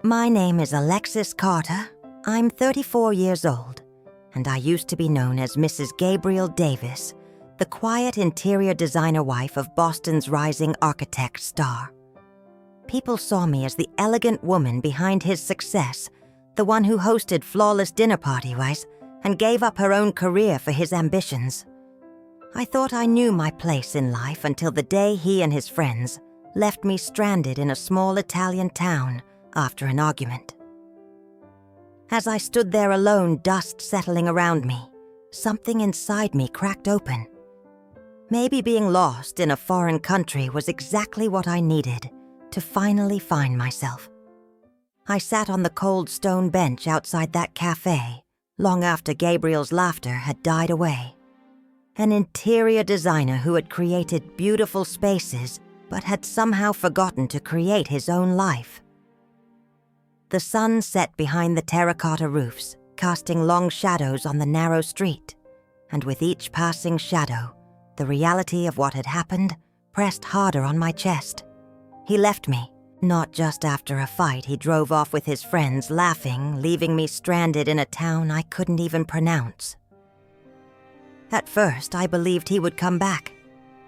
My name is Alexis Carter. I'm 34 years old, and I used to be known as Mrs. Gabriel Davis, the quiet interior designer wife of Boston's rising architect star. People saw me as the elegant woman behind his success, the one who hosted flawless dinner parties and gave up her own career for his ambitions. I thought I knew my place in life until the day he and his friends left me stranded in a small Italian town after an argument. As I stood there alone, dust settling around me, something inside me cracked open. Maybe being lost in a foreign country was exactly what I needed to finally find myself. I sat on the cold stone bench outside that cafe long after Gabriel's laughter had died away. An interior designer who had created beautiful spaces but had somehow forgotten to create his own life. The sun set behind the terracotta roofs, casting long shadows on the narrow street, and with each passing shadow, the reality of what had happened pressed harder on my chest. He left me, not just after a fight he drove off with his friends laughing, leaving me stranded in a town I couldn't even pronounce. At first, I believed he would come back.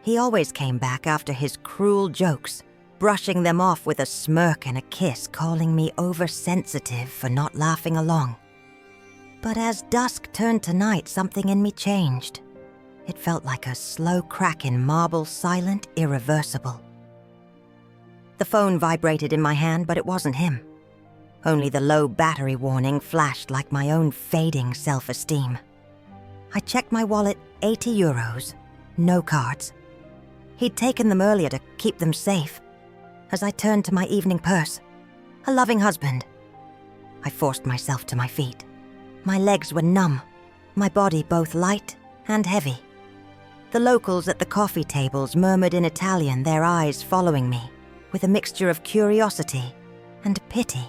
He always came back after his cruel jokes, brushing them off with a smirk and a kiss, calling me oversensitive for not laughing along. But as dusk turned to night, something in me changed. It felt like a slow crack in marble, silent, irreversible. The phone vibrated in my hand, but it wasn't him. Only the low battery warning flashed like my own fading self-esteem. I checked my wallet, 80 euros, no cards. He'd taken them earlier to keep them safe. As I turned to my evening purse, a loving husband. I forced myself to my feet. My legs were numb, my body both light and heavy. The locals at the coffee tables murmured in Italian, their eyes following me, with a mixture of curiosity and pity.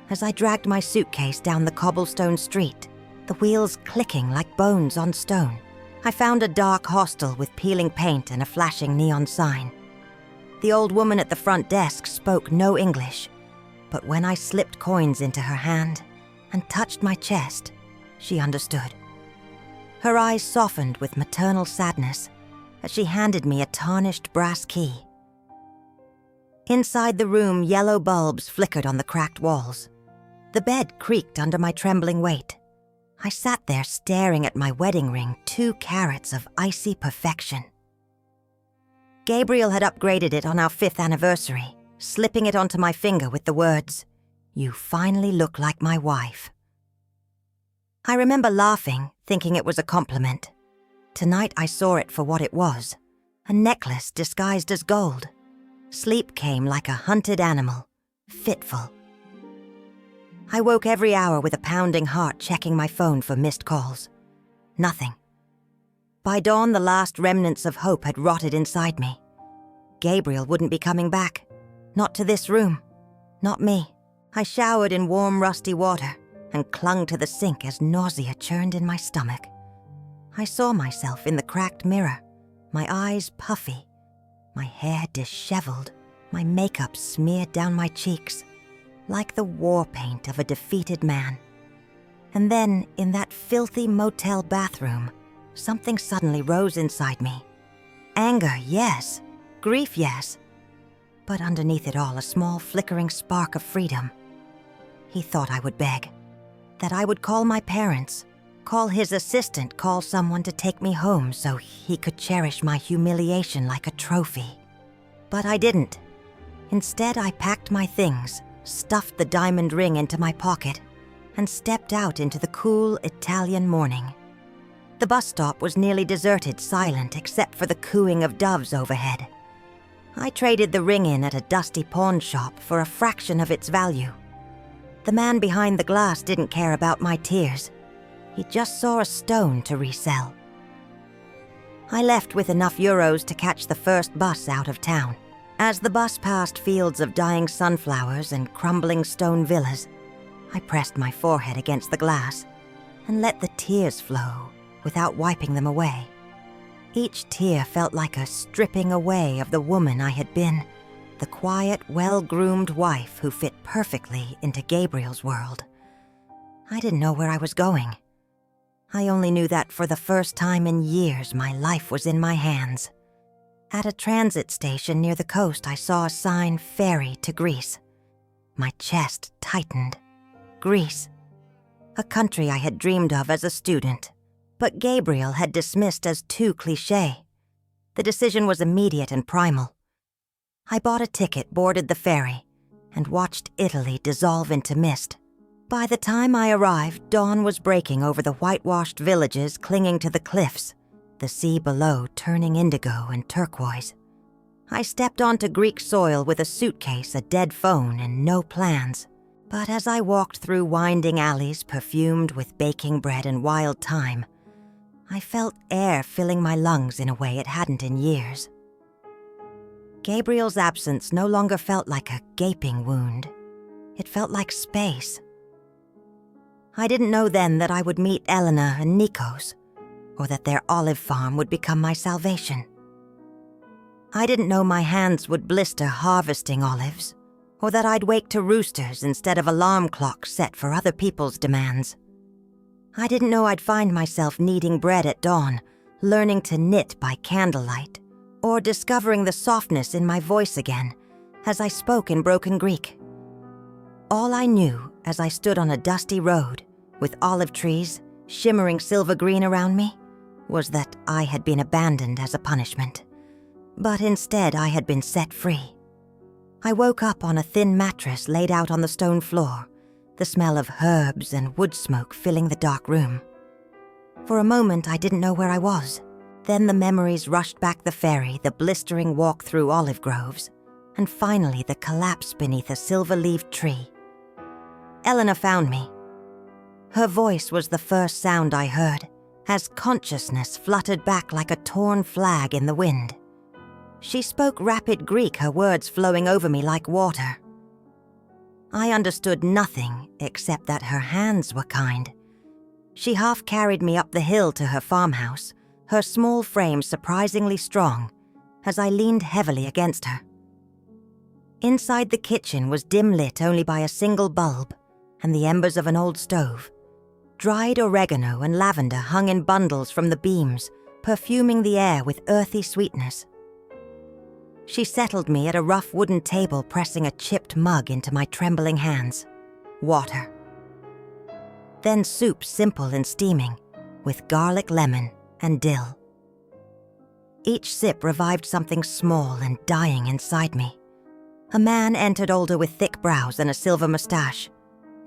As I dragged my suitcase down the cobblestone street, the wheels clicking like bones on stone, I found a dark hostel with peeling paint and a flashing neon sign. The old woman at the front desk spoke no English, but when I slipped coins into her hand and touched my chest, she understood. Her eyes softened with maternal sadness as she handed me a tarnished brass key. Inside the room, yellow bulbs flickered on the cracked walls. The bed creaked under my trembling weight. I sat there staring at my wedding ring, 2 carats of icy perfection. Gabriel had upgraded it on our 5th anniversary, slipping it onto my finger with the words, "You finally look like my wife." I remember laughing, thinking it was a compliment. Tonight I saw it for what it was, a necklace disguised as gold. Sleep came like a hunted animal, fitful. I woke every hour with a pounding heart, checking my phone for missed calls. Nothing. By dawn, the last remnants of hope had rotted inside me. Gabriel wouldn't be coming back. Not to this room. Not me. I showered in warm, rusty water and clung to the sink as nausea churned in my stomach. I saw myself in the cracked mirror, my eyes puffy, my hair disheveled, my makeup smeared down my cheeks, like the war paint of a defeated man. And then, in that filthy motel bathroom, something suddenly rose inside me. Anger, yes. Grief, yes. But underneath it all, a small flickering spark of freedom. He thought I would beg. That I would call my parents, call his assistant, call someone to take me home so he could cherish my humiliation like a trophy. But I didn't. Instead, I packed my things, stuffed the diamond ring into my pocket, and stepped out into the cool Italian morning. The bus stop was nearly deserted, silent except for the cooing of doves overhead. I traded the ring in at a dusty pawn shop for a fraction of its value. The man behind the glass didn't care about my tears. He just saw a stone to resell. I left with enough euros to catch the first bus out of town. As the bus passed fields of dying sunflowers and crumbling stone villas, I pressed my forehead against the glass and let the tears flow without wiping them away. Each tear felt like a stripping away of the woman I had been the quiet, well-groomed wife who fit perfectly into Gabriel's world. I didn't know where I was going. I only knew that for the first time in years, my life was in my hands. At a transit station near the coast, I saw a sign, "Ferry to Greece." My chest tightened. Greece. A country I had dreamed of as a student, but Gabriel had dismissed as too cliché. The decision was immediate and primal. I bought a ticket, boarded the ferry, and watched Italy dissolve into mist. By the time I arrived, dawn was breaking over the whitewashed villages clinging to the cliffs, the sea below turning indigo and turquoise. I stepped onto Greek soil with a suitcase, a dead phone, and no plans. But as I walked through winding alleys perfumed with baking bread and wild thyme, I felt air filling my lungs in a way it hadn't in years. Gabriel's absence no longer felt like a gaping wound. It felt like space. I didn't know then that I would meet Elena and Nikos, or that their olive farm would become my salvation. I didn't know my hands would blister harvesting olives, or that I'd wake to roosters instead of alarm clocks set for other people's demands. I didn't know I'd find myself kneading bread at dawn, learning to knit by candlelight, or discovering the softness in my voice again as I spoke in broken Greek. All I knew as I stood on a dusty road with olive trees shimmering silver green around me was that I had been abandoned as a punishment, but instead I had been set free. I woke up on a thin mattress laid out on the stone floor, the smell of herbs and wood smoke filling the dark room. For a moment I didn't know where I was. Then the memories rushed back: the ferry, the blistering walk through olive groves, and finally the collapse beneath a silver-leaved tree. Elena found me. Her voice was the first sound I heard, as consciousness fluttered back like a torn flag in the wind. She spoke rapid Greek, her words flowing over me like water. I understood nothing except that her hands were kind. She half carried me up the hill to her farmhouse, her small frame surprisingly strong, as I leaned heavily against her. Inside the kitchen was dim lit only by a single bulb and the embers of an old stove. Dried oregano and lavender hung in bundles from the beams, perfuming the air with earthy sweetness. She settled me at a rough wooden table, pressing a chipped mug into my trembling hands. Water. Then soup, simple and steaming, with garlic, lemon, and dill. Each sip revived something small and dying inside me. A man entered, older, with thick brows and a silver mustache.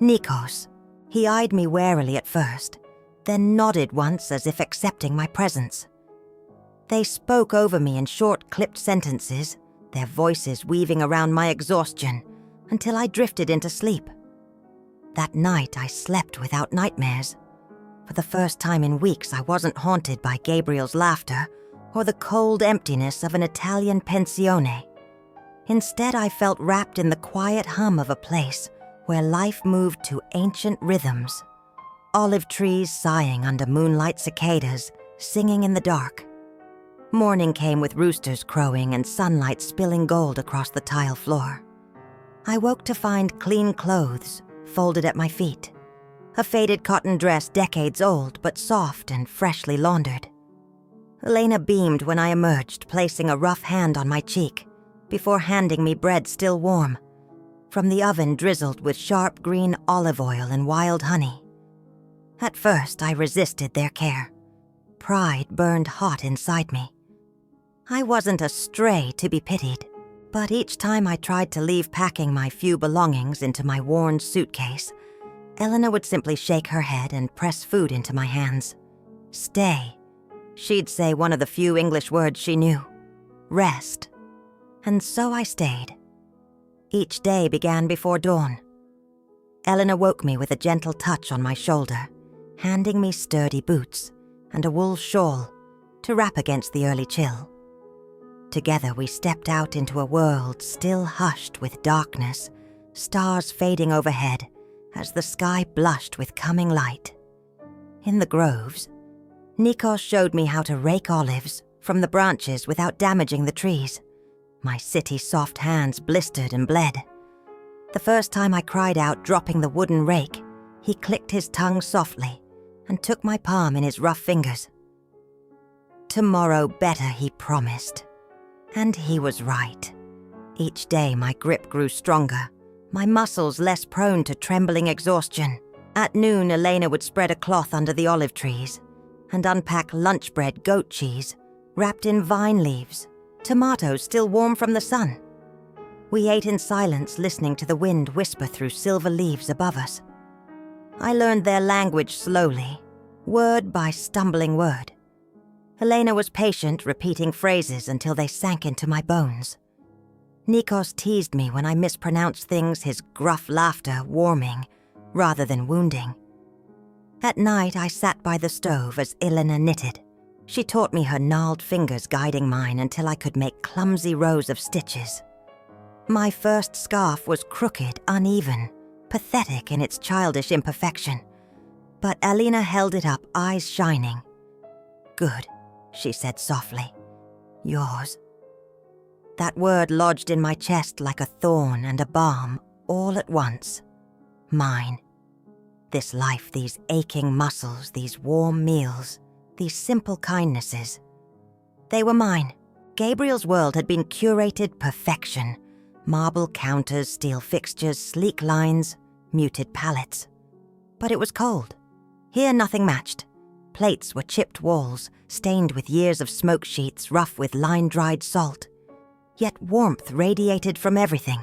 Nikos. He eyed me warily at first, then nodded once as if accepting my presence. They spoke over me in short, clipped sentences, their voices weaving around my exhaustion, until I drifted into sleep. That night I slept without nightmares. For the first time in weeks, I wasn't haunted by Gabriel's laughter or the cold emptiness of an Italian pensione. Instead, I felt wrapped in the quiet hum of a place where life moved to ancient rhythms. Olive trees sighing under moonlight, cicadas singing in the dark. Morning came with roosters crowing and sunlight spilling gold across the tile floor. I woke to find clean clothes folded at my feet. A faded cotton dress decades old, but soft and freshly laundered. Elena beamed when I emerged, placing a rough hand on my cheek, before handing me bread still warm, from the oven drizzled with sharp green olive oil and wild honey. At first, I resisted their care. Pride burned hot inside me. I wasn't a stray to be pitied, but each time I tried to leave packing my few belongings into my worn suitcase, Elena would simply shake her head and press food into my hands. Stay. She'd say one of the few English words she knew. Rest. And so I stayed. Each day began before dawn. Elena woke me with a gentle touch on my shoulder, handing me sturdy boots and a wool shawl to wrap against the early chill. Together we stepped out into a world still hushed with darkness, stars fading overhead as the sky blushed with coming light. In the groves, Nikos showed me how to rake olives from the branches without damaging the trees. My city-soft hands blistered and bled. The first time I cried out, dropping the wooden rake, he clicked his tongue softly and took my palm in his rough fingers. Tomorrow better, he promised. And he was right. Each day my grip grew stronger, my muscles less prone to trembling exhaustion. At noon, Elena would spread a cloth under the olive trees and unpack lunch bread, goat cheese, wrapped in vine leaves, tomatoes still warm from the sun. We ate in silence, listening to the wind whisper through silver leaves above us. I learned their language slowly, word by stumbling word. Elena was patient, repeating phrases until they sank into my bones. Nikos teased me when I mispronounced things, his gruff laughter warming rather than wounding. At night, I sat by the stove as Elena knitted. She taught me, her gnarled fingers guiding mine until I could make clumsy rows of stitches. My first scarf was crooked, uneven, pathetic in its childish imperfection. But Alina held it up, eyes shining. "Good," she said softly. "Yours." That word lodged in my chest like a thorn and a balm, all at once. Mine. This life, these aching muscles, these warm meals, these simple kindnesses. They were mine. Gabriel's world had been curated perfection. Marble counters, steel fixtures, sleek lines, muted palettes. But it was cold. Here nothing matched. Plates were chipped walls, stained with years of smoke sheets, rough with line-dried salt. Yet warmth radiated from everything.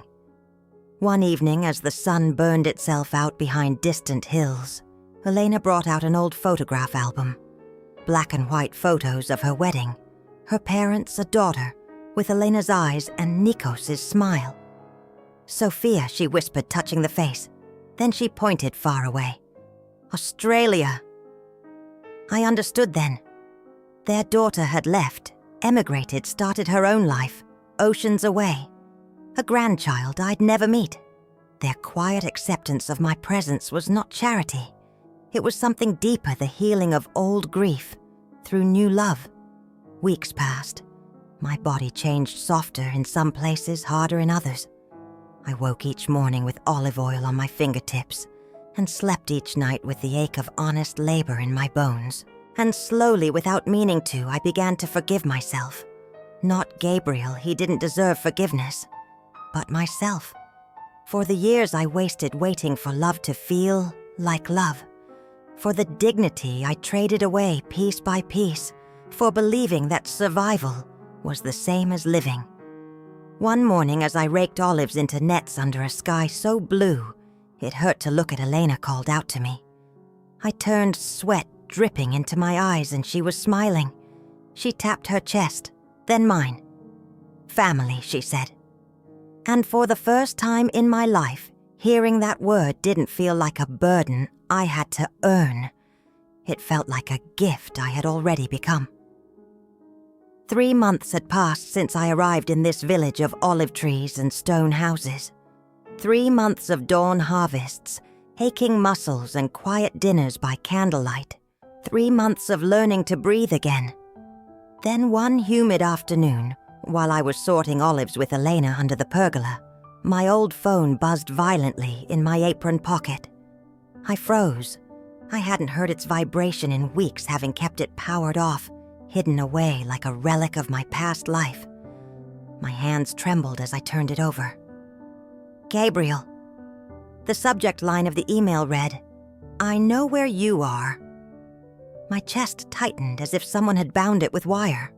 One evening, as the sun burned itself out behind distant hills, Elena brought out an old photograph album. Black and white photos of her wedding, her parents, a daughter, with Elena's eyes and Nikos' smile. "Sophia," she whispered, touching the face. Then she pointed far away. "Australia." I understood then. Their daughter had left, emigrated, started her own life, oceans away. A grandchild I'd never meet. Their quiet acceptance of my presence was not charity. It was something deeper, the healing of old grief through new love. Weeks passed. My body changed, softer in some places, harder in others. I woke each morning with olive oil on my fingertips and slept each night with the ache of honest labor in my bones. And slowly, without meaning to, I began to forgive myself. Not Gabriel, he didn't deserve forgiveness, but myself. For the years I wasted waiting for love to feel like love. For the dignity I traded away piece by piece, for believing that survival was the same as living. One morning, as I raked olives into nets under a sky so blue, it hurt to look at Elena called out to me. I turned, sweat dripping into my eyes, and she was smiling. She tapped her chest, then mine. "Family," she said. And for the first time in my life, hearing that word didn't feel like a burden I had to earn. It felt like a gift I had already become. 3 months had passed since I arrived in this village of olive trees and stone houses. 3 months of dawn harvests, aching muscles and quiet dinners by candlelight. 3 months of learning to breathe again. Then one humid afternoon, while I was sorting olives with Elena under the pergola, my old phone buzzed violently in my apron pocket. I froze. I hadn't heard its vibration in weeks, having kept it powered off, hidden away like a relic of my past life. My hands trembled as I turned it over. "Gabriel." The subject line of the email read, "I know where you are." My chest tightened as if someone had bound it with wire.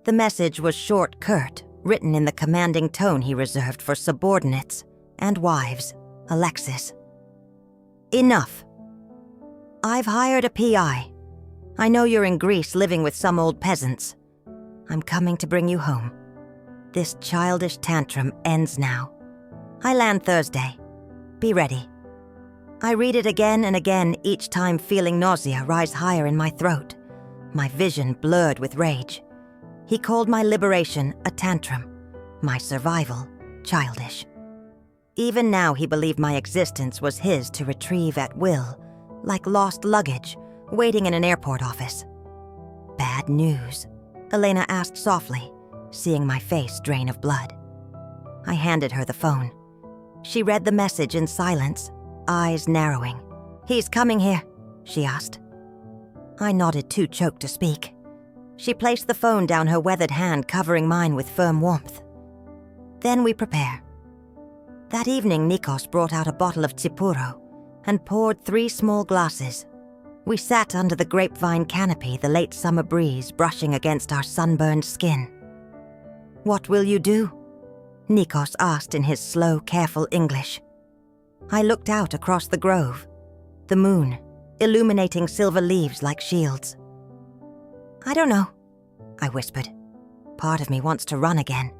The message was short, curt, written in the commanding tone he reserved for subordinates and wives, Alexis. "Enough. I've hired a PI. I know you're in Greece living with some old peasants. I'm coming to bring you home. This childish tantrum ends now. I land Thursday. Be ready." I read it again and again, each time feeling nausea rise higher in my throat, my vision blurred with rage. He called my liberation a tantrum, my survival childish. Even now he believed my existence was his to retrieve at will, like lost luggage, waiting in an airport office. "Bad news?" Elena asked softly, seeing my face drain of blood. I handed her the phone. She read the message in silence, eyes narrowing. "He's coming here," she asked. I nodded, too choked to speak. She placed the phone down, her weathered hand covering mine with firm warmth. Then we prepare. That evening, Nikos brought out a bottle of tsipuro and poured 3 small glasses. We sat under the grapevine canopy, the late summer breeze brushing against our sunburned skin. "What will you do?" Nikos asked in his slow, careful English. I looked out across the grove, the moon, illuminating silver leaves like shields. "I don't know," I whispered. Part of me wants to run again.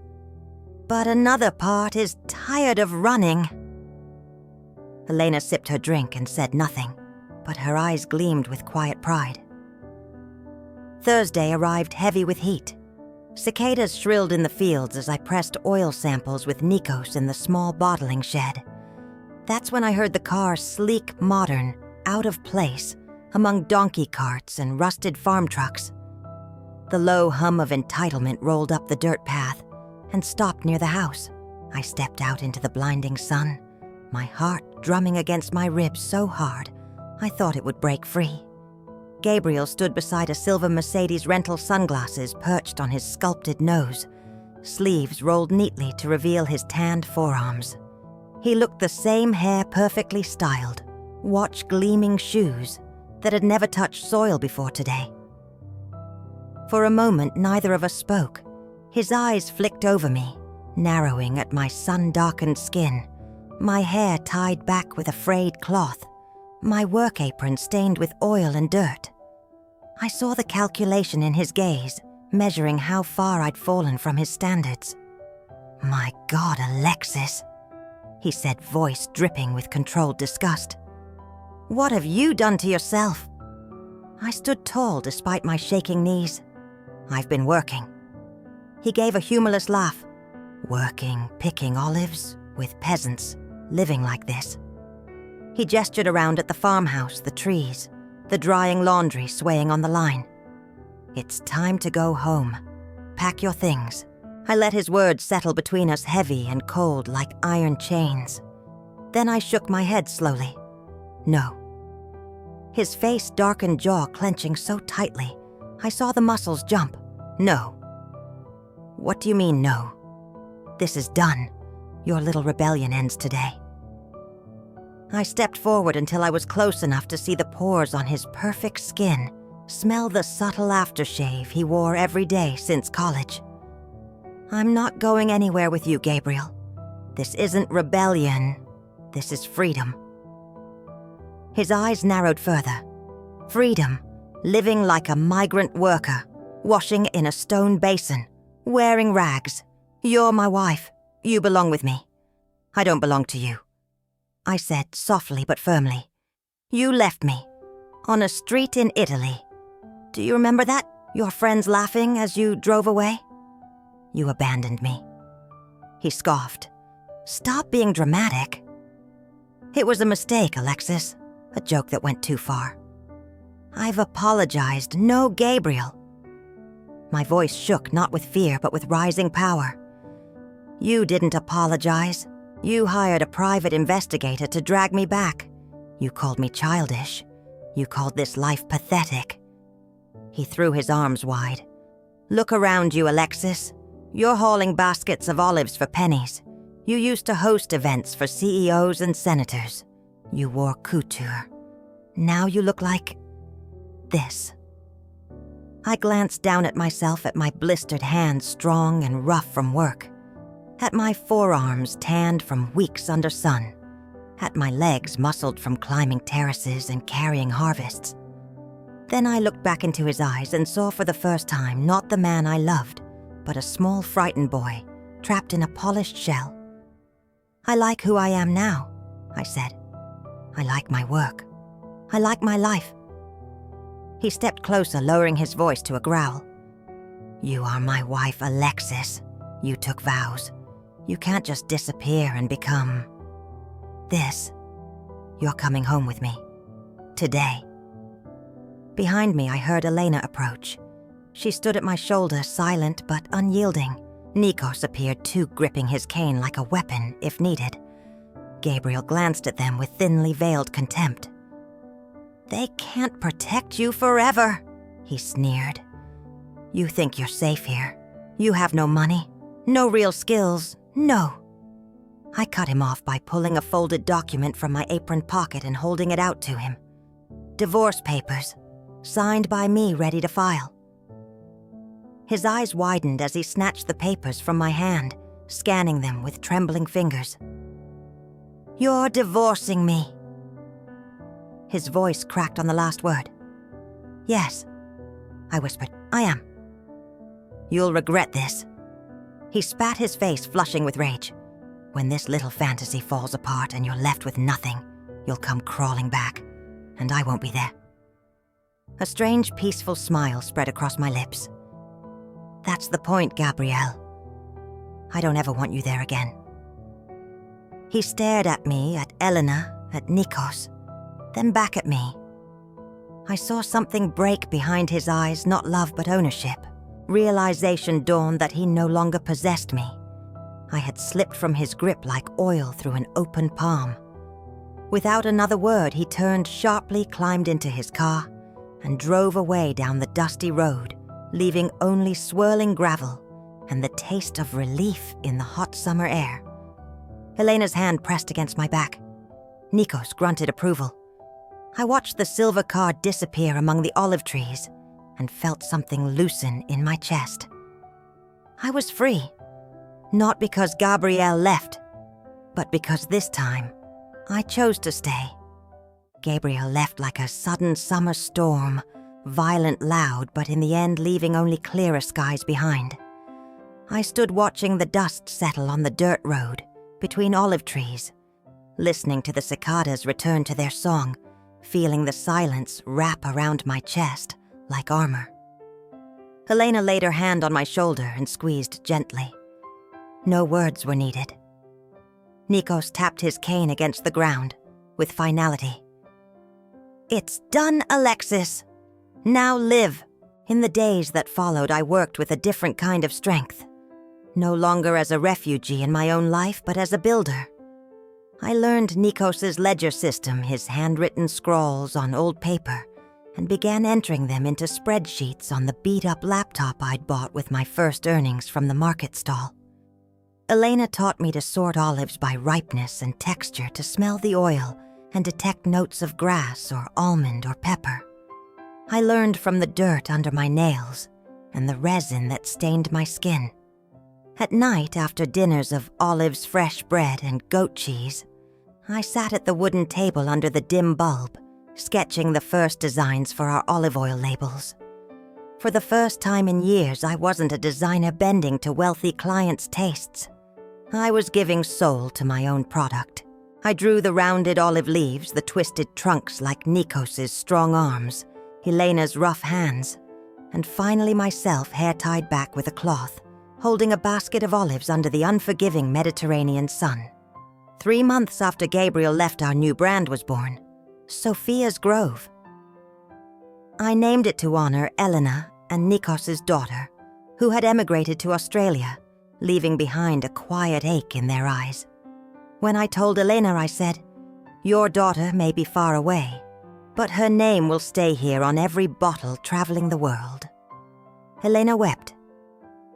But another part is tired of running. Elena sipped her drink and said nothing, but her eyes gleamed with quiet pride. Thursday arrived heavy with heat. Cicadas shrilled in the fields as I pressed oil samples with Nikos in the small bottling shed. That's when I heard the car sleek, modern, out of place, among donkey carts and rusted farm trucks. The low hum of entitlement rolled up the dirt path and stopped near the house. I stepped out into the blinding sun, my heart drumming against my ribs so hard I thought it would break free. Gabriel stood beside a silver Mercedes rental sunglasses perched on his sculpted nose, sleeves rolled neatly to reveal his tanned forearms. He looked the same, hair perfectly styled, watch gleaming shoes that had never touched soil before today. For a moment, neither of us spoke. His eyes flicked over me, narrowing at my sun-darkened skin, my hair tied back with a frayed cloth, my work apron stained with oil and dirt. I saw the calculation in his gaze, measuring how far I'd fallen from his standards. "My God, Alexis," he said, voice dripping with controlled disgust. "What have you done to yourself?" I stood tall despite my shaking knees. "I've been working." He gave a humorless laugh. "Working, picking olives, with peasants, living like this." He gestured around at the farmhouse, the trees, the drying laundry swaying on the line. "It's time to go home. Pack your things." I let his words settle between us, heavy and cold like iron chains. Then I shook my head slowly. "No." His face darkened, jaw clenching so tightly, I saw the muscles jump. "No." "What do you mean, no?" "This is done. Your little rebellion ends today." I stepped forward until I was close enough to see the pores on his perfect skin, smell the subtle aftershave he wore every day since college. "I'm not going anywhere with you, Gabriel. This isn't rebellion. This is freedom." His eyes narrowed further. Freedom, living like a migrant worker, washing in a stone basin, wearing rags. "You're my wife. You belong with me. I don't belong to you," I said softly but firmly. "You left me, on a street in Italy. Do you remember that? Your friends laughing as you drove away? You abandoned me." He scoffed. "Stop being dramatic." "It was a mistake, Alexis. A joke that went too far." "I've apologized. No, Gabriel." My voice shook, not with fear, but with rising power. "You didn't apologize. You hired a private investigator to drag me back. You called me childish. You called this life pathetic." He threw his arms wide. "Look around you, Alexis. You're hauling baskets of olives for pennies. You used to host events for CEOs and senators. You wore couture. Now you look like this." I glanced down at myself, at my blistered hands strong and rough from work, at my forearms tanned from weeks under sun, at my legs muscled from climbing terraces and carrying harvests. Then I looked back into his eyes and saw for the first time not the man I loved, but a small frightened boy trapped in a polished shell. "I like who I am now," I said. "I like my work. I like my life." He stepped closer, lowering his voice to a growl. "You are my wife, Alexis. You took vows. You can't just disappear and become this. You're coming home with me. Today." Behind me, I heard Elena approach. She stood at my shoulder, silent but unyielding, Nikos appeared too, gripping his cane like a weapon if needed. Gabriel glanced at them with thinly veiled contempt. "They can't protect you forever," he sneered. "You think you're safe here. You have no money, no real skills, no." I cut him off by pulling a folded document from my apron pocket and holding it out to him. Divorce papers, signed by me, ready to file. His eyes widened as he snatched the papers from my hand, scanning them with trembling fingers. "You're divorcing me." His voice cracked on the last word. "Yes," I whispered, "I am." "You'll regret this." He spat his face, flushing with rage. "When this little fantasy falls apart and you're left with nothing, you'll come crawling back, and I won't be there." A strange, peaceful smile spread across my lips. "That's the point, Gabrielle. I don't ever want you there again." He stared at me, at Elena, at Nikos, then back at me. I saw something break behind his eyes, not love but ownership. Realization dawned that he no longer possessed me. I had slipped from his grip like oil through an open palm. Without another word, he turned sharply, climbed into his car, and drove away down the dusty road, leaving only swirling gravel and the taste of relief in the hot summer air. Elena's hand pressed against my back. Nikos grunted approval. I watched the silver car disappear among the olive trees and felt something loosen in my chest. I was free, not because Gabrielle left, but because this time I chose to stay. Gabriel left like a sudden summer storm, violent, loud, but in the end leaving only clearer skies behind. I stood watching the dust settle on the dirt road between olive trees, listening to the cicadas return to their song, feeling the silence wrap around my chest like armor. Elena laid her hand on my shoulder and squeezed gently. No words were needed. Nikos tapped his cane against the ground with finality. "It's done, Alexis. Now live." In the days that followed, I worked with a different kind of strength. No longer as a refugee in my own life, but as a builder. I learned Nikos's ledger system, his handwritten scrawls on old paper, and began entering them into spreadsheets on the beat-up laptop I'd bought with my first earnings from the market stall. Elena taught me to sort olives by ripeness and texture, to smell the oil and detect notes of grass or almond or pepper. I learned from the dirt under my nails and the resin that stained my skin. At night, after dinners of olives, fresh bread, and goat cheese, I sat at the wooden table under the dim bulb, sketching the first designs for our olive oil labels. For the first time in years, I wasn't a designer bending to wealthy clients' tastes. I was giving soul to my own product. I drew the rounded olive leaves, the twisted trunks like Nikos's strong arms, Elena's rough hands, and finally myself hair tied back with a cloth, holding a basket of olives under the unforgiving Mediterranean sun. 3 months after Gabriel left, our new brand was born, Sophia's Grove. I named it to honor Elena and Nikos's daughter, who had emigrated to Australia, leaving behind a quiet ache in their eyes. When I told Elena, I said, "Your daughter may be far away, but her name will stay here on every bottle traveling the world." Elena wept.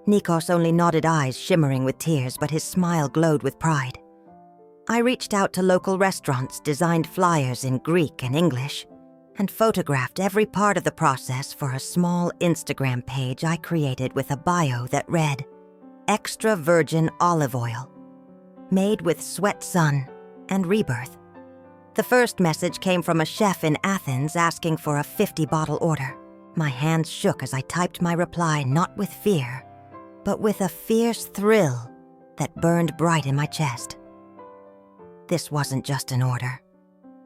Nikos only nodded, eyes shimmering with tears, but his smile glowed with pride. I reached out to local restaurants, designed flyers in Greek and English, and photographed every part of the process for a small Instagram page I created with a bio that read, "Extra virgin olive oil, made with sweat, sun, and rebirth." The first message came from a chef in Athens asking for a 50-bottle order. My hands shook as I typed my reply, not with fear, but with a fierce thrill that burned bright in my chest. This wasn't just an order.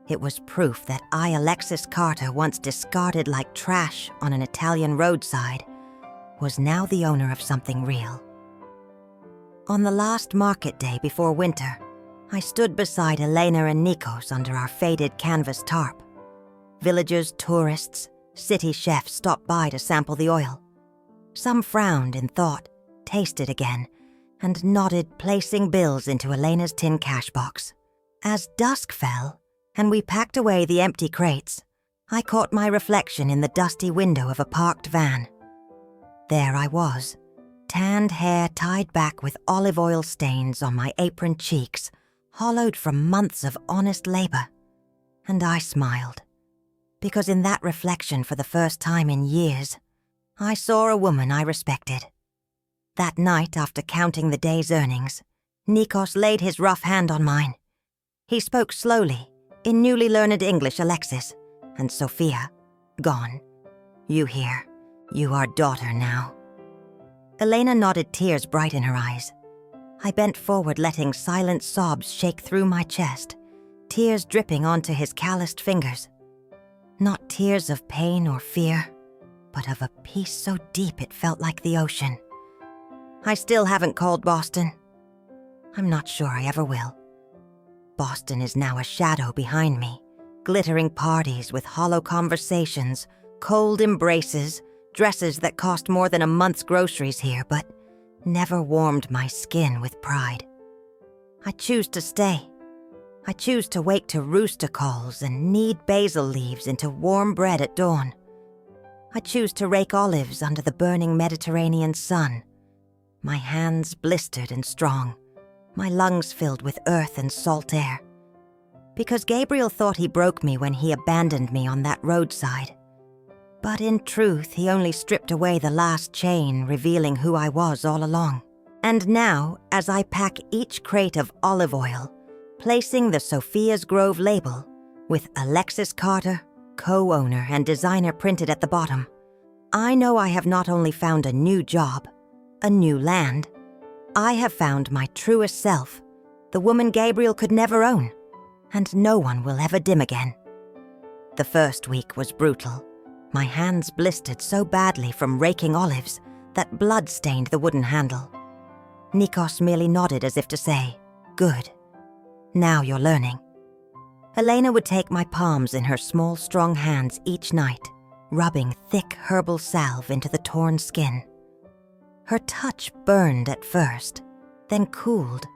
It was proof that I, Alexis Carter, once discarded like trash on an Italian roadside, was now the owner of something real. On the last market day before winter, I stood beside Elena and Nikos under our faded canvas tarp. Villagers, tourists, city chefs stopped by to sample the oil. Some frowned in thought, tasted again, and nodded, placing bills into Elena's tin cash box. As dusk fell, and we packed away the empty crates, I caught my reflection in the dusty window of a parked van. There I was, tanned hair tied back with olive oil stains on my apron cheeks, hollowed from months of honest labor. And I smiled, because in that reflection for the first time in years, I saw a woman I respected. That night, after counting the day's earnings, Nikos laid his rough hand on mine. He spoke slowly, in newly learned English Alexis, and Sophia, gone. You here. You are daughter now. Elena nodded, tears bright in her eyes. I bent forward, letting silent sobs shake through my chest, tears dripping onto his calloused fingers. Not tears of pain or fear, but of a peace so deep it felt like the ocean. I still haven't called Boston. I'm not sure I ever will. Boston is now a shadow behind me, glittering parties with hollow conversations, cold embraces, dresses that cost more than a month's groceries here, but never warmed my skin with pride. I choose to stay. I choose to wake to rooster calls and knead basil leaves into warm bread at dawn. I choose to rake olives under the burning Mediterranean sun, my hands blistered and strong, my lungs filled with earth and salt air. Because Gabriel thought he broke me when he abandoned me on that roadside. But in truth, he only stripped away the last chain, revealing who I was all along. And now, as I pack each crate of olive oil, placing the Sophia's Grove label with Alexis Carter, co-owner and designer printed at the bottom, I know I have not only found a new job, a new land, I have found my truest self, the woman Gabriel could never own, and no one will ever dim again. The first week was brutal. My hands blistered so badly from raking olives that blood stained the wooden handle. Nikos merely nodded as if to say, "Good. Now you're learning." Elena would take my palms in her small, strong hands each night, rubbing thick herbal salve into the torn skin. Her touch burned at first, then cooled,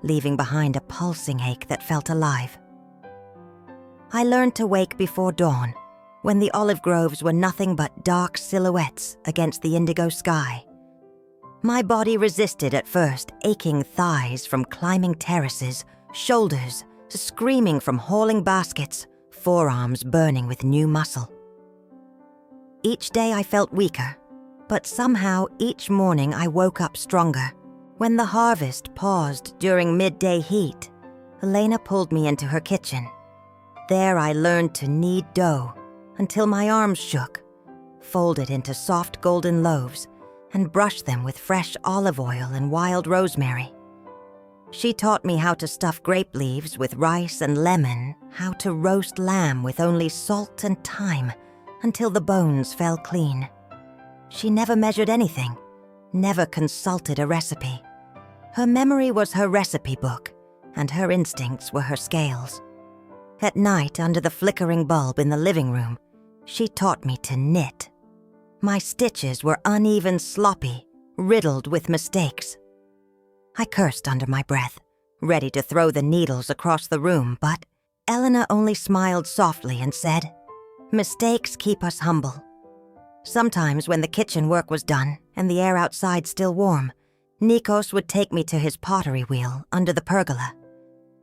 leaving behind a pulsing ache that felt alive. I learned to wake before dawn, when the olive groves were nothing but dark silhouettes against the indigo sky. My body resisted at first, aching thighs from climbing terraces, shoulders screaming from hauling baskets, forearms burning with new muscle. Each day I felt weaker, but somehow each morning I woke up stronger. When the harvest paused during midday heat, Elena pulled me into her kitchen. There I learned to knead dough until my arms shook, folded into soft golden loaves, and brushed them with fresh olive oil and wild rosemary. She taught me how to stuff grape leaves with rice and lemon, how to roast lamb with only salt and thyme until the bones fell clean. She never measured anything, never consulted a recipe. Her memory was her recipe book, and her instincts were her scales. At night, under the flickering bulb in the living room, she taught me to knit. My stitches were uneven, sloppy, riddled with mistakes. I cursed under my breath, ready to throw the needles across the room, but Elena only smiled softly and said, "Mistakes keep us humble." Sometimes when the kitchen work was done and the air outside still warm, Nikos would take me to his pottery wheel under the pergola.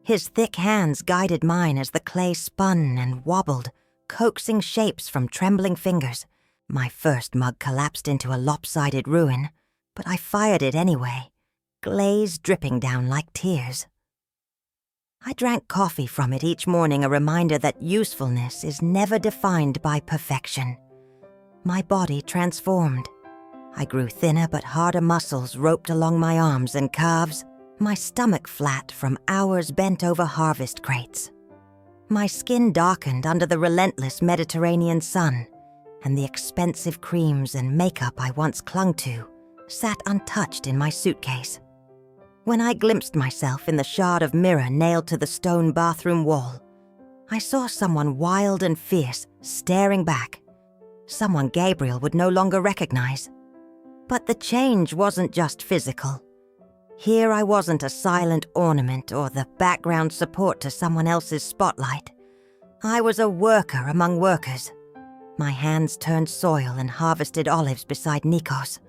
His thick hands guided mine as the clay spun and wobbled, coaxing shapes from trembling fingers. My first mug collapsed into a lopsided ruin, but I fired it anyway, glaze dripping down like tears. I drank coffee from it each morning, a reminder that usefulness is never defined by perfection. My body transformed. I grew thinner but harder muscles roped along my arms and calves, my stomach flat from hours bent over harvest crates. My skin darkened under the relentless Mediterranean sun, and the expensive creams and makeup I once clung to sat untouched in my suitcase. When I glimpsed myself in the shard of mirror nailed to the stone bathroom wall, I saw someone wild and fierce staring back, someone Gabriel would no longer recognize. But the change wasn't just physical. Here I wasn't a silent ornament or the background support to someone else's spotlight. I was a worker among workers. My hands turned soil and harvested olives beside Nikos.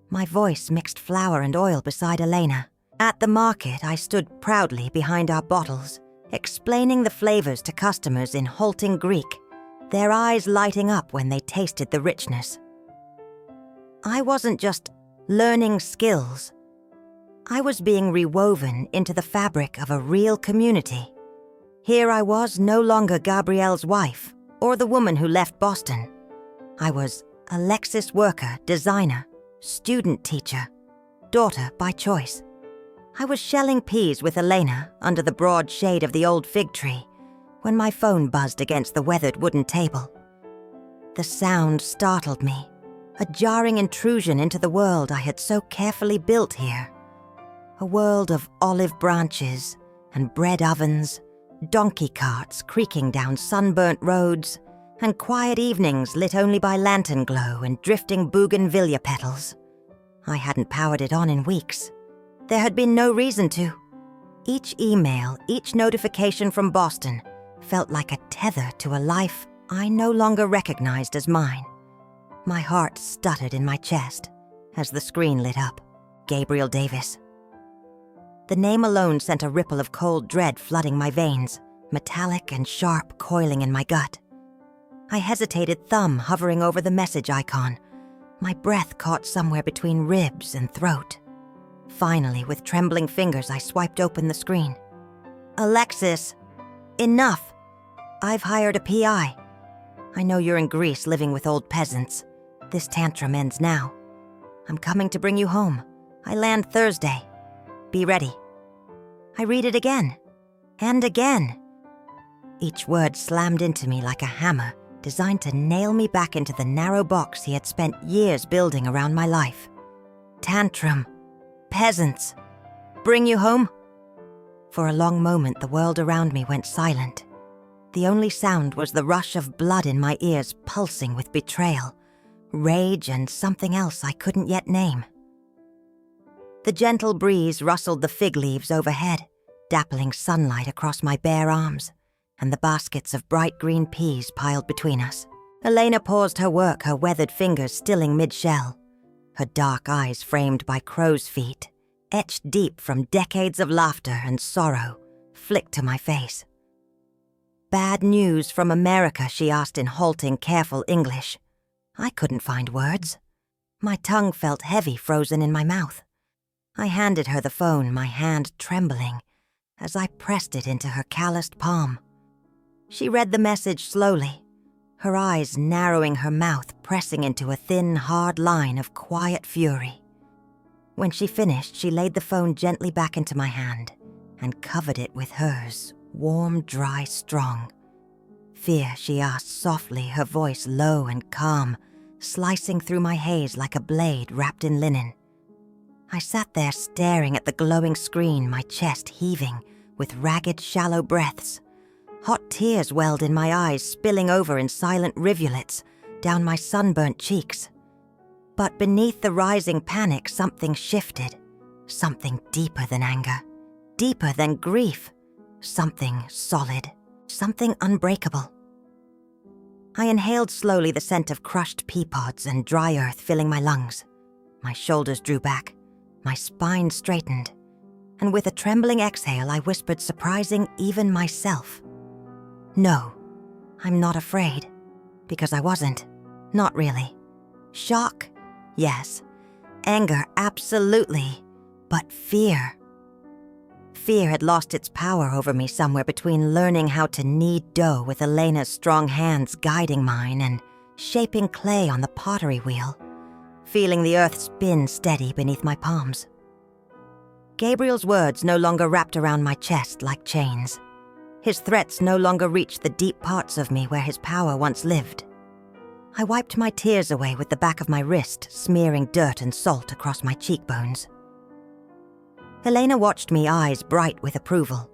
My voice mixed flour and oil beside Elena. At the market, I stood proudly behind our bottles, explaining the flavors to customers in halting Greek, their eyes lighting up when they tasted the richness. I wasn't just learning skills. I was being rewoven into the fabric of a real community. Here I was no longer Gabrielle's wife or the woman who left Boston. I was Alexis worker, designer, student teacher, daughter by choice. I was shelling peas with Elena under the broad shade of the old fig tree when my phone buzzed against the weathered wooden table. The sound startled me, a jarring intrusion into the world I had so carefully built here. A world of olive branches and bread ovens, donkey carts creaking down sunburnt roads, and quiet evenings lit only by lantern glow and drifting bougainvillea petals. I hadn't powered it on in weeks. There had been no reason to. Each email, each notification from Boston felt like a tether to a life I no longer recognized as mine. My heart stuttered in my chest as the screen lit up. Gabriel Davis. The name alone sent a ripple of cold dread flooding my veins, metallic and sharp coiling in my gut. I hesitated, thumb hovering over the message icon. My breath caught somewhere between ribs and throat. Finally, with trembling fingers, I swiped open the screen. Alexis, enough. I've hired a PI. I know you're in Greece living with old peasants. This tantrum ends now. I'm coming to bring you home. I land Thursday. Be ready. I read it again. And again. Each word slammed into me like a hammer, designed to nail me back into the narrow box he had spent years building around my life. Tantrum. Peasants. Bring you home? For a long moment, the world around me went silent. The only sound was the rush of blood in my ears pulsing with betrayal, rage, and something else I couldn't yet name. The gentle breeze rustled the fig leaves overhead, dappling sunlight across my bare arms, and the baskets of bright green peas piled between us. Elena paused her work, her weathered fingers stilling mid-shell. Her dark eyes framed by crow's feet, etched deep from decades of laughter and sorrow, flicked to my face. Bad news from America, she asked in halting, careful English. I couldn't find words. My tongue felt heavy, frozen in my mouth. I handed her the phone, my hand trembling, as I pressed it into her calloused palm. She read the message slowly, her eyes narrowing, her mouth pressing into a thin, hard line of quiet fury. When she finished, she laid the phone gently back into my hand and covered it with hers, warm, dry, strong. Fear, she asked softly, her voice low and calm, slicing through my haze like a blade wrapped in linen. I sat there staring at the glowing screen, my chest heaving with ragged, shallow breaths. Hot tears welled in my eyes, spilling over in silent rivulets down my sunburnt cheeks. But beneath the rising panic, something shifted. Something deeper than anger, deeper than grief. Something solid, something unbreakable. I inhaled slowly, the scent of crushed pea pods and dry earth filling my lungs. My shoulders drew back, my spine straightened, and with a trembling exhale, I whispered, surprising even myself. No, I'm not afraid, because I wasn't. Not really. Shock? Yes. Anger? Absolutely. But fear. Fear had lost its power over me somewhere between learning how to knead dough with Elena's strong hands guiding mine and shaping clay on the pottery wheel, feeling the earth spin steady beneath my palms. Gabriel's words no longer wrapped around my chest like chains. His threats no longer reached the deep parts of me where his power once lived. I wiped my tears away with the back of my wrist, smearing dirt and salt across my cheekbones. Elena watched me, eyes bright with approval.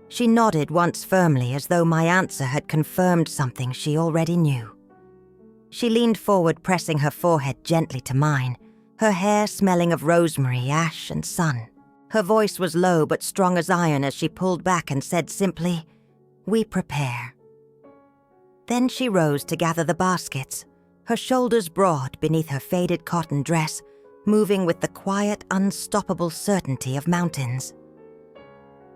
She nodded once firmly, as though my answer had confirmed something she already knew. She leaned forward, pressing her forehead gently to mine, her hair smelling of rosemary, ash, and sun. Her voice was low but strong as iron as she pulled back and said simply, "We prepare." Then she rose to gather the baskets, her shoulders broad beneath her faded cotton dress, moving with the quiet, unstoppable certainty of mountains.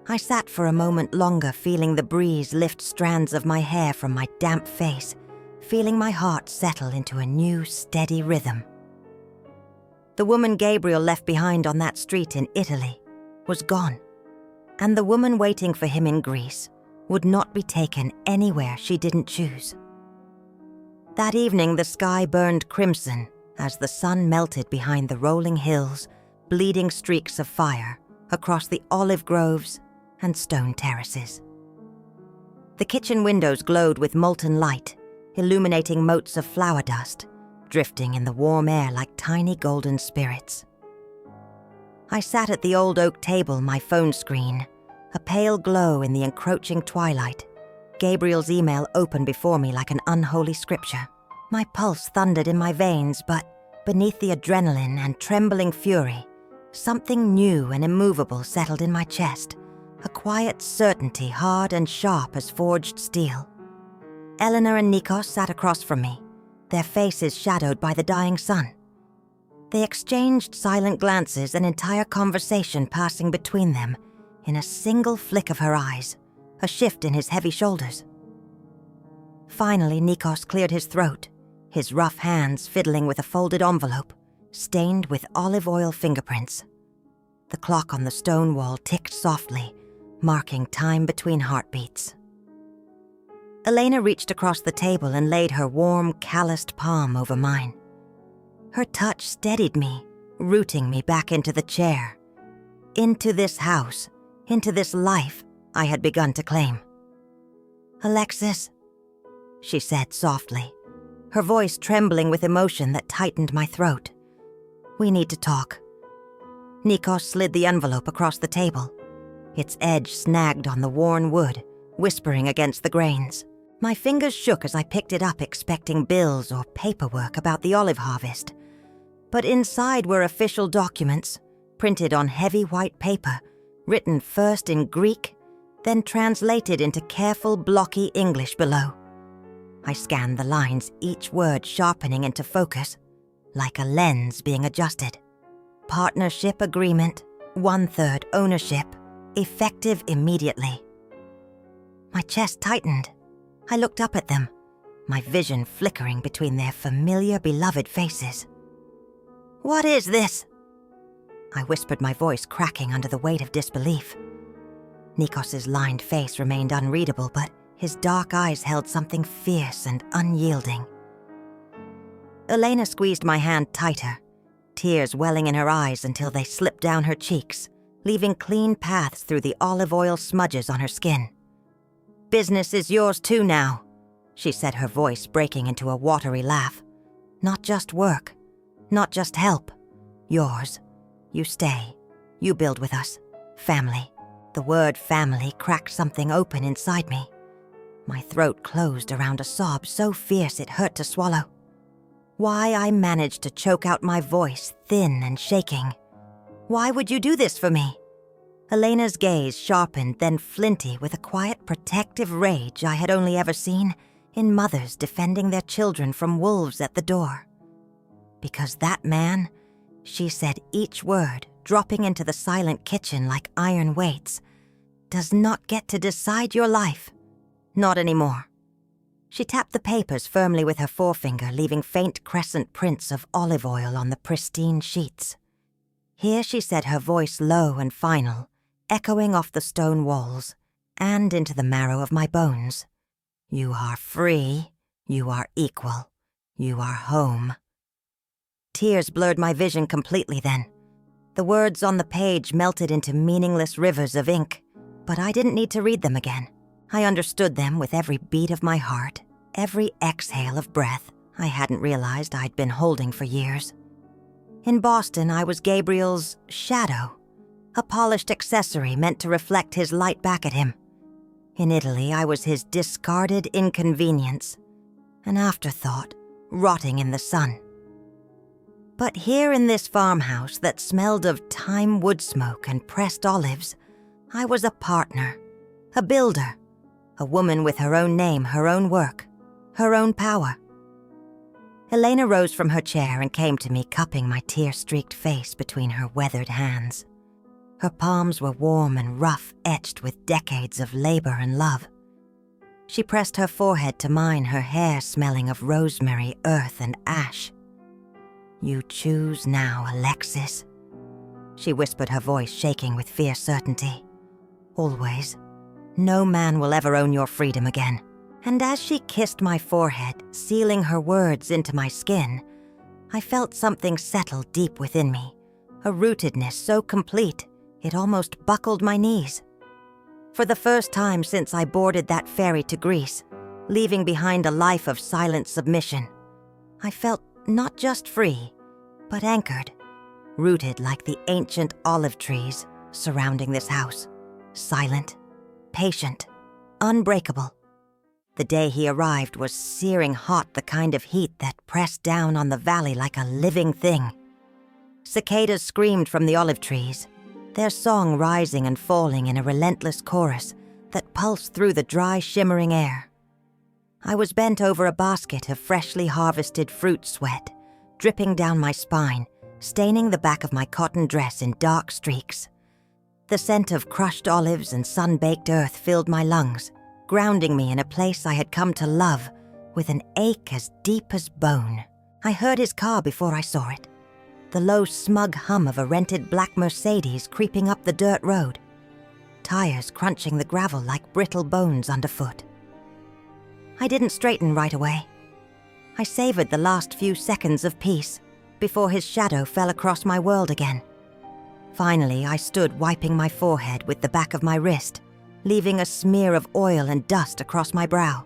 I sat for a moment longer, feeling the breeze lift strands of my hair from my damp face, feeling my heart settle into a new, steady rhythm. The woman Gabriel left behind on that street in Italy was gone, and the woman waiting for him in Greece would not be taken anywhere she didn't choose. That evening, the sky burned crimson as the sun melted behind the rolling hills, bleeding streaks of fire across the olive groves and stone terraces. The kitchen windows glowed with molten light, illuminating motes of flour dust, drifting in the warm air like tiny golden spirits. I sat at the old oak table, my phone screen, a pale glow in the encroaching twilight, Gabriel's email open before me like an unholy scripture. My pulse thundered in my veins, but beneath the adrenaline and trembling fury, something new and immovable settled in my chest, a quiet certainty hard and sharp as forged steel. Eleanor and Nikos sat across from me, their faces shadowed by the dying sun. They exchanged silent glances, an entire conversation passing between them in a single flick of her eyes, a shift in his heavy shoulders. Finally, Nikos cleared his throat, his rough hands fiddling with a folded envelope, stained with olive oil fingerprints. The clock on the stone wall ticked softly, marking time between heartbeats. Elena reached across the table and laid her warm, calloused palm over mine. Her touch steadied me, rooting me back into the chair, into this house, into this life I had begun to claim. "Alexis," she said softly, her voice trembling with emotion that tightened my throat. "We need to talk." Nikos slid the envelope across the table, its edge snagged on the worn wood, whispering against the grains. My fingers shook as I picked it up, expecting bills or paperwork about the olive harvest. But inside were official documents, printed on heavy white paper, written first in Greek, then translated into careful, blocky English below. I scanned the lines, each word sharpening into focus, like a lens being adjusted. Partnership agreement, 1/3 ownership, effective immediately. My chest tightened. I looked up at them, my vision flickering between their familiar, beloved faces. "What is this?" I whispered, my voice cracking under the weight of disbelief. Nikos's lined face remained unreadable, but his dark eyes held something fierce and unyielding. Elena squeezed my hand tighter, tears welling in her eyes until they slipped down her cheeks, leaving clean paths through the olive oil smudges on her skin. "Business is yours too now," she said, her voice breaking into a watery laugh. "Not just work, not just help. Yours. You stay. You build with us. Family." The word family cracked something open inside me. My throat closed around a sob so fierce it hurt to swallow. Why I managed to choke out my voice, thin and shaking. "Why would you do this for me?" Elena's gaze sharpened, then flinty with a quiet, protective rage I had only ever seen in mothers defending their children from wolves at the door. "Because that man," she said each word, dropping into the silent kitchen like iron weights, "does not get to decide your life. Not anymore." She tapped the papers firmly with her forefinger, leaving faint crescent prints of olive oil on the pristine sheets. Here she said, her voice low and final, echoing off the stone walls and into the marrow of my bones. "You are free. You are equal. You are home." Tears blurred my vision completely then. The words on the page melted into meaningless rivers of ink, but I didn't need to read them again. I understood them with every beat of my heart, every exhale of breath I hadn't realized I'd been holding for years. In Boston, I was Gabriel's shadow, a polished accessory meant to reflect his light back at him. In Italy, I was his discarded inconvenience, an afterthought, rotting in the sun. But here in this farmhouse that smelled of thyme wood smoke and pressed olives, I was a partner, a builder, a woman with her own name, her own work, her own power. Elena rose from her chair and came to me, cupping my tear-streaked face between her weathered hands. Her palms were warm and rough, etched with decades of labor and love. She pressed her forehead to mine, her hair smelling of rosemary, earth, and ash. "You choose now, Alexis," she whispered, her voice shaking with fierce certainty. "Always. No man will ever own your freedom again." And as she kissed my forehead, sealing her words into my skin, I felt something settle deep within me, a rootedness so complete it almost buckled my knees. For the first time since I boarded that ferry to Greece, leaving behind a life of silent submission, I felt not just free, but anchored, rooted like the ancient olive trees surrounding this house, silent, patient, unbreakable. The day he arrived was searing hot, the kind of heat that pressed down on the valley like a living thing. Cicadas screamed from the olive trees, their song rising and falling in a relentless chorus that pulsed through the dry, shimmering air. I was bent over a basket of freshly harvested fruit sweat, dripping down my spine, staining the back of my cotton dress in dark streaks. The scent of crushed olives and sun-baked earth filled my lungs, grounding me in a place I had come to love with an ache as deep as bone. I heard his car before I saw it, the low, smug hum of a rented black Mercedes creeping up the dirt road, tires crunching the gravel like brittle bones underfoot. I didn't straighten right away. I savored the last few seconds of peace before his shadow fell across my world again. Finally, I stood wiping my forehead with the back of my wrist, leaving a smear of oil and dust across my brow.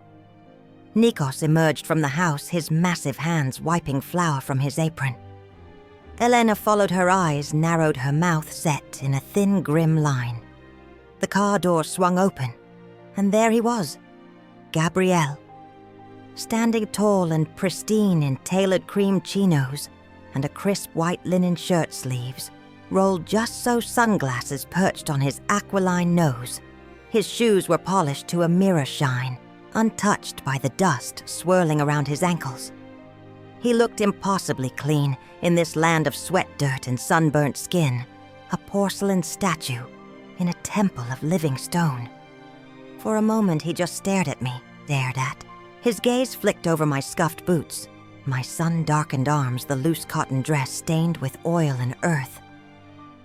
Nikos emerged from the house, his massive hands wiping flour from his apron. Elena followed, her eyes narrowed, her mouth set in a thin, grim line. The car door swung open, and there he was, Gabriel. Standing tall and pristine in tailored cream chinos and a crisp white linen shirt sleeves, rolled just so sunglasses perched on his aquiline nose. His shoes were polished to a mirror shine, untouched by the dust swirling around his ankles. He looked impossibly clean in this land of sweat dirt and sunburnt skin, a porcelain statue in a temple of living stone. For a moment he just stared at me, stared at. His gaze flicked over my scuffed boots, my sun-darkened arms, the loose cotton dress stained with oil and earth.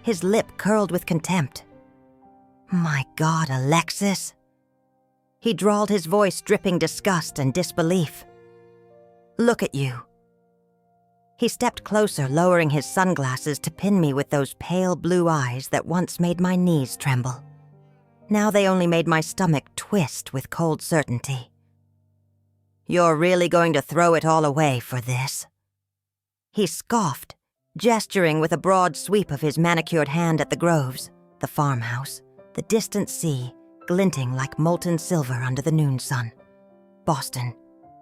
His lip curled with contempt. "My God, Alexis." He drawled, his voice dripping disgust and disbelief. "Look at you." He stepped closer, lowering his sunglasses to pin me with those pale blue eyes that once made my knees tremble. Now they only made my stomach twist with cold certainty. "You're really going to throw it all away for this?" He scoffed, gesturing with a broad sweep of his manicured hand at the groves, the farmhouse, the distant sea, glinting like molten silver under the noon sun. "Boston,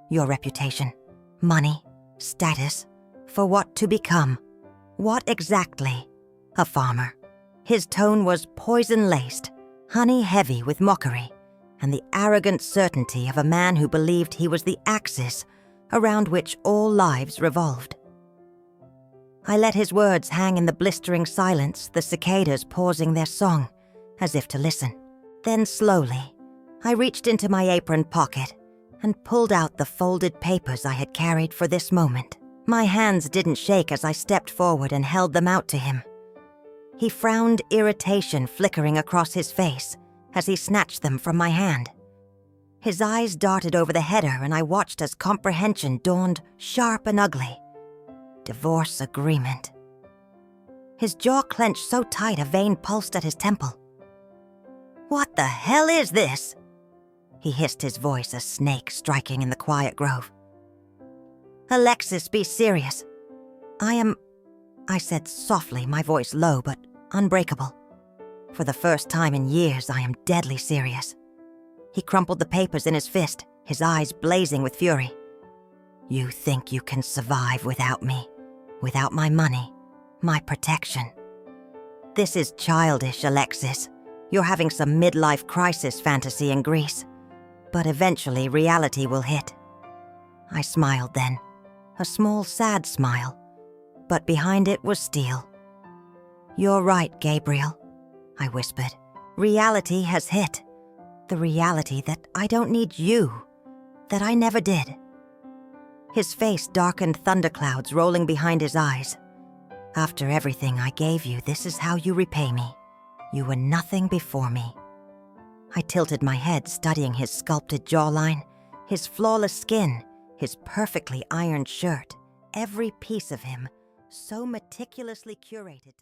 your reputation, money, status, for what to become? What exactly?" A farmer. His tone was poison-laced, honey-heavy with mockery, and the arrogant certainty of a man who believed he was the axis around which all lives revolved. I let his words hang in the blistering silence, the cicadas pausing their song, as if to listen. Then slowly, I reached into my apron pocket and pulled out the folded papers I had carried for this moment. My hands didn't shake as I stepped forward and held them out to him. He frowned, irritation flickering across his face as he snatched them from my hand. His eyes darted over the header, and I watched as comprehension dawned sharp and ugly. Divorce agreement. His jaw clenched so tight a vein pulsed at his temple. "What the hell is this?" He hissed, his voice a snake striking in the quiet grove. "Alexis, be serious." I said softly, my voice low but unbreakable. "For the first time in years, I am deadly serious." He crumpled the papers in his fist, his eyes blazing with fury. "You think you can survive without me? without my money, my protection. This is childish, Alexis. You're having some midlife crisis fantasy in Greece. But eventually reality will hit. I smiled then, a small sad smile, but behind it was steel. You're right, Gabriel, I whispered. Reality has hit. The reality that I don't need you, that I never did. His face darkened thunderclouds rolling behind his eyes. After everything I gave you, this is how you repay me. You were nothing before me. I tilted my head, studying his sculpted jawline, his flawless skin, his perfectly ironed shirt, every piece of him, so meticulously curated.